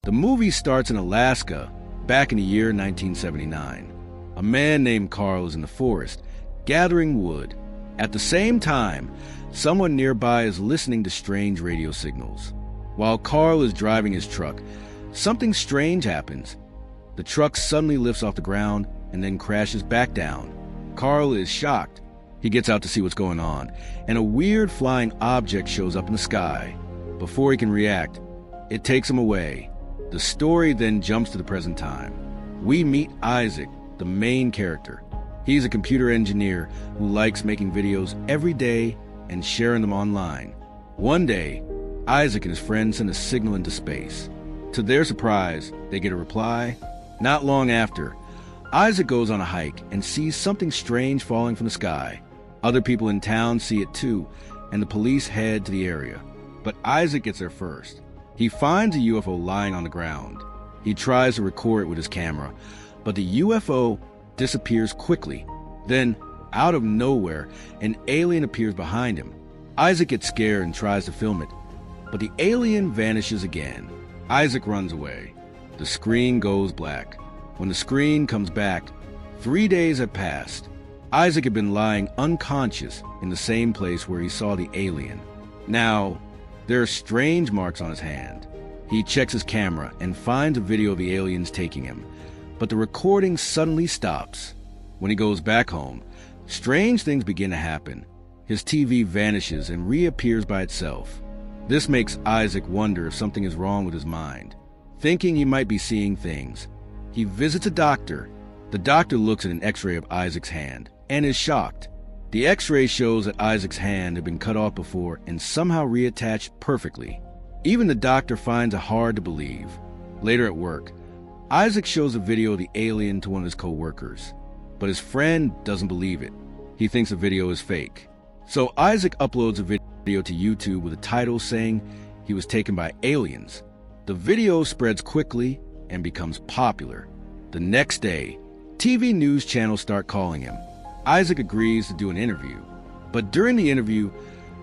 The movie starts in Alaska, back in the year 1979. A man named Carl is in the forest, gathering wood. At the same time, someone nearby is listening to strange radio signals. While Carl is driving his truck, something strange happens. The truck suddenly lifts off the ground and then crashes back down. Carl is shocked. He gets out to see what's going on, and a weird flying object shows up in the sky. Before he can react, it takes him away. The story then jumps to the present time. We meet Isaac, the main character. He's a computer engineer who likes making videos every day and sharing them online. One day, Isaac and his friends send a signal into space. To their surprise, they get a reply. Not long after, Isaac goes on a hike and sees something strange falling from the sky. Other people in town see it too, and the police head to the area. But Isaac gets there first. He finds a UFO lying on the ground. He tries to record it with his camera, but the UFO disappears quickly. Then, out of nowhere, an alien appears behind him. Isaac gets scared and tries to film it, but the alien vanishes again. Isaac runs away. The screen goes black. When the screen comes back, 3 days have passed. Isaac had been lying unconscious in the same place where he saw the alien. Now, there are strange marks on his hand. He checks his camera and finds a video of the aliens taking him, but the recording suddenly stops. When he goes back home, strange things begin to happen. His TV vanishes and reappears by itself. This makes Isaac wonder if something is wrong with his mind. Thinking he might be seeing things, he visits a doctor. The doctor looks at an x-ray of Isaac's hand and is shocked. The x-ray shows that Isaac's hand had been cut off before and somehow reattached perfectly. Even the doctor finds it hard to believe. Later at work, Isaac shows a video of the alien to one of his co-workers, but his friend doesn't believe it. He thinks the video is fake. So Isaac uploads a video to YouTube with a title saying he was taken by aliens. The video spreads quickly and becomes popular. The next day, TV news channels start calling him. Isaac agrees to do an interview, but during the interview,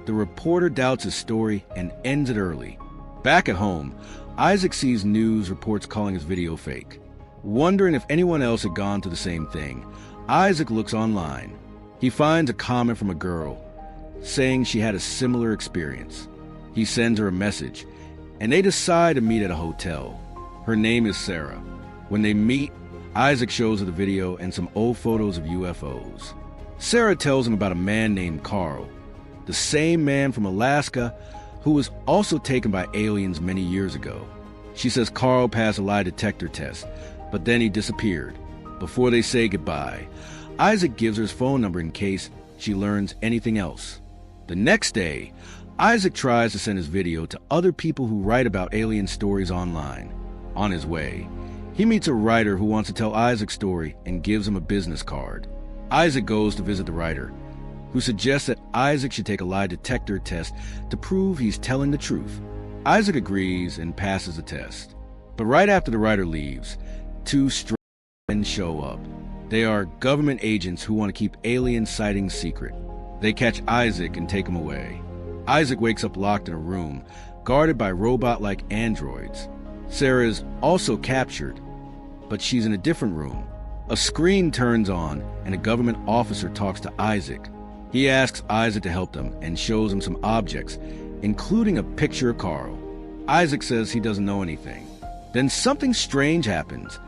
the reporter doubts his story and ends it early. Back at home, Isaac sees news reports calling his video fake. Wondering if anyone else had gone through the same thing, Isaac looks online. He finds a comment from a girl saying she had a similar experience. He sends her a message, and they decide to meet at a hotel. Her name is Sarah. When they meet, Isaac shows her the video and some old photos of UFOs. Sarah tells him about a man named Carl, the same man from Alaska who was also taken by aliens many years ago. She says Carl passed a lie detector test, but then he disappeared. Before they say goodbye, Isaac gives her his phone number in case she learns anything else. The next day, Isaac tries to send his video to other people who write about alien stories online. On his way, he meets a writer who wants to tell Isaac's story and gives him a business card. Isaac goes to visit the writer, who suggests that Isaac should take a lie detector test to prove he's telling the truth. Isaac agrees and passes the test. But right after the writer leaves, two strange men show up. They are government agents who want to keep alien sightings secret. They catch Isaac and take him away. Isaac wakes up locked in a room, guarded by robot-like androids. Sarah is also captured, but she's in a different room. A screen turns on, and a government officer talks to Isaac. He asks Isaac to help them and shows him some objects, including a picture of Carl. Isaac says he doesn't know anything. Then something strange happens.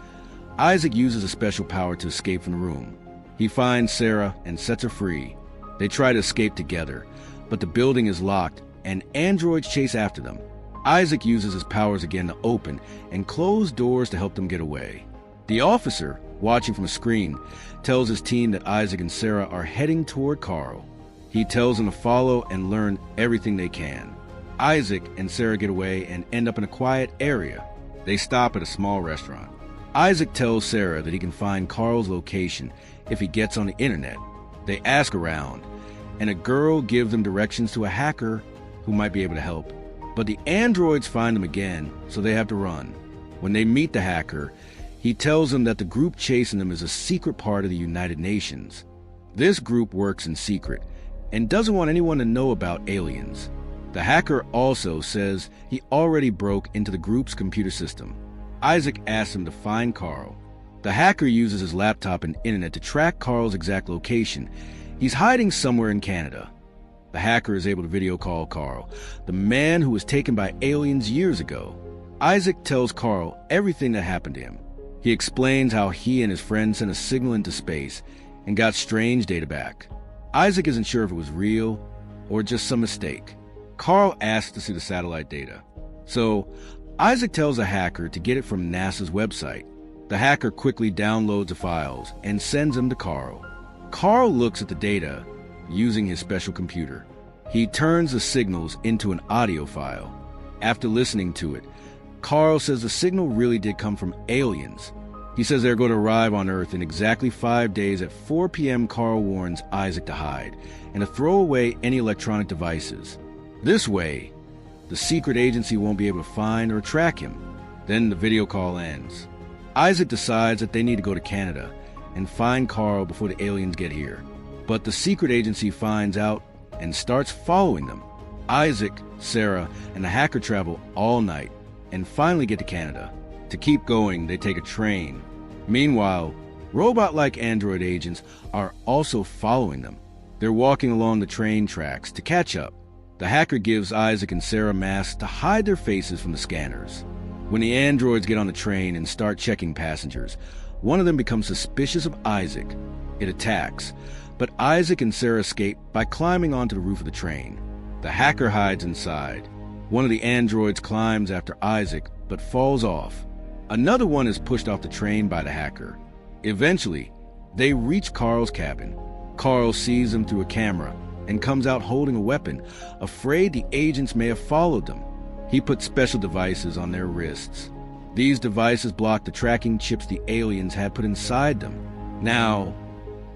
Isaac uses a special power to escape from the room. He finds Sarah and sets her free. They try to escape together, but the building is locked, and androids chase after them. Isaac uses his powers again to open and close doors to help them get away. The officer, watching from a screen, tells his team that Isaac and Sarah are heading toward Carl. He tells them to follow and learn everything they can. Isaac and Sarah get away and end up in a quiet area. They stop at a small restaurant. Isaac tells Sarah that he can find Carl's location if he gets on the internet. They ask around, and a girl gives them directions to a hacker who might be able to help. But the androids find them again, so they have to run. When they meet the hacker, he tells them that the group chasing them is a secret part of the United Nations. This group works in secret and doesn't want anyone to know about aliens. The hacker also says he already broke into the group's computer system. Isaac asks him to find Carl. The hacker uses his laptop and internet to track Carl's exact location. He's hiding somewhere in Canada. The hacker is able to video call Carl, the man who was taken by aliens years ago. Isaac tells Carl everything that happened to him. He explains how he and his friend sent a signal into space and got strange data back. Isaac isn't sure if it was real or just some mistake. Carl asks to see the satellite data. So Isaac tells the hacker to get it from NASA's website. The hacker quickly downloads the files and sends them to Carl. Carl looks at the data using his special computer. He turns the signals into an audio file. After listening to it, Carl says the signal really did come from aliens. He says they're going to arrive on Earth in exactly 5 days at 4 p.m. Carl warns Isaac to hide and to throw away any electronic devices. This way, the secret agency won't be able to find or track him. Then the video call ends. Isaac decides that they need to go to Canada and find Carl before the aliens get here. But the secret agency finds out and starts following them. Isaac, Sarah, and the hacker travel all night and finally get to Canada. To keep going, they take a train. Meanwhile, robot-like android agents are also following them. They're walking along the train tracks to catch up. The hacker gives Isaac and Sarah masks to hide their faces from the scanners. When the androids get on the train and start checking passengers, one of them becomes suspicious of Isaac. It attacks, but Isaac and Sarah escape by climbing onto the roof of the train. The hacker hides inside. One of the androids climbs after Isaac, but falls off. Another one is pushed off the train by the hacker. Eventually, they reach Carl's cabin. Carl sees them through a camera and comes out holding a weapon, afraid the agents may have followed them. He puts special devices on their wrists. These devices block the tracking chips the aliens had put inside them. Now,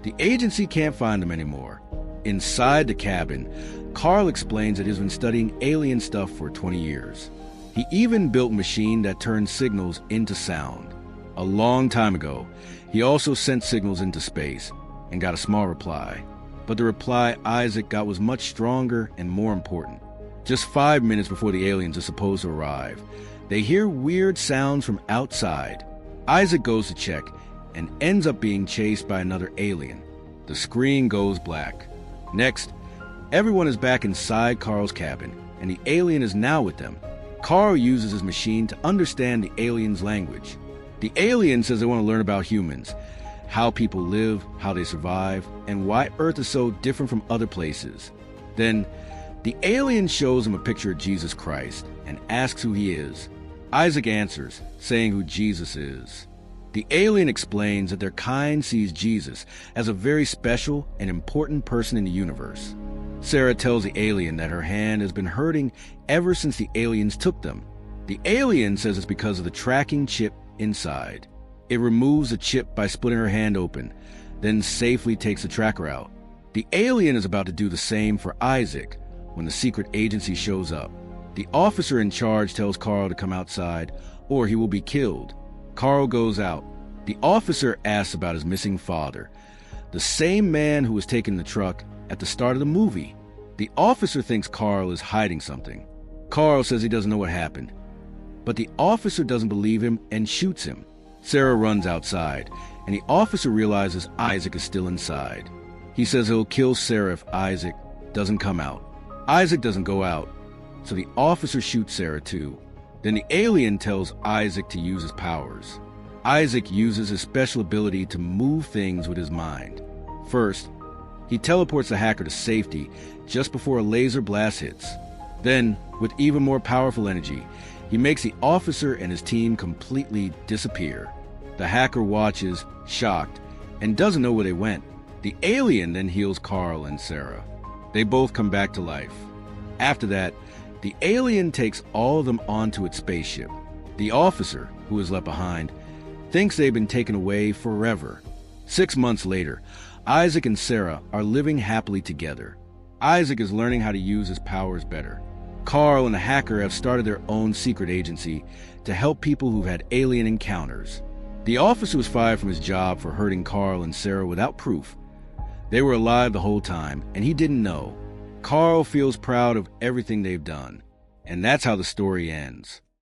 the agency can't find them anymore. Inside the cabin, Carl explains that he's been studying alien stuff for 20 years. He even built a machine that turns signals into sound. A long time ago, he also sent signals into space and got a small reply. But the reply Isaac got was much stronger and more important. Just 5 minutes before the aliens are supposed to arrive, they hear weird sounds from outside. Isaac goes to check and ends up being chased by another alien. The screen goes black. Next, everyone is back inside Carl's cabin, and the alien is now with them. Carl uses his machine to understand the alien's language. The alien says they want to learn about humans, how people live, how they survive, and why Earth is so different from other places. Then, the alien shows him a picture of Jesus Christ and asks who he is. Isaac answers, saying who Jesus is. The alien explains that their kind sees Jesus as a very special and important person in the universe. Sarah tells the alien that her hand has been hurting ever since the aliens took them. The alien says it's because of the tracking chip inside. It removes the chip by splitting her hand open, then safely takes the tracker out. The alien is about to do the same for Isaac when the secret agency shows up. The officer in charge tells Carl to come outside or he will be killed. Carl goes out. The officer asks about his missing father, the same man who was taking the truck at the start of the movie. The officer thinks Carl is hiding something. Carl says he doesn't know what happened, but the officer doesn't believe him and shoots him. Sarah runs outside, and the officer realizes Isaac is still inside. He says he'll kill Sarah if Isaac doesn't come out. Isaac doesn't go out, so the officer shoots Sarah too. Then the alien tells Isaac to use his powers. Isaac uses his special ability to move things with his mind. First, he teleports the hacker to safety just before a laser blast hits. Then, with even more powerful energy, he makes the officer and his team completely disappear. The hacker watches, shocked, and doesn't know where they went. The alien then heals Carl and Sarah. They both come back to life. After that, the alien takes all of them onto its spaceship. The officer, who is left behind, thinks they've been taken away forever. 6 months later, Isaac and Sarah are living happily together. Isaac is learning how to use his powers better. Carl and the hacker have started their own secret agency to help people who've had alien encounters. The officer was fired from his job for hurting Carl and Sarah without proof. They were alive the whole time, and he didn't know. Carl feels proud of everything they've done, and that's how the story ends.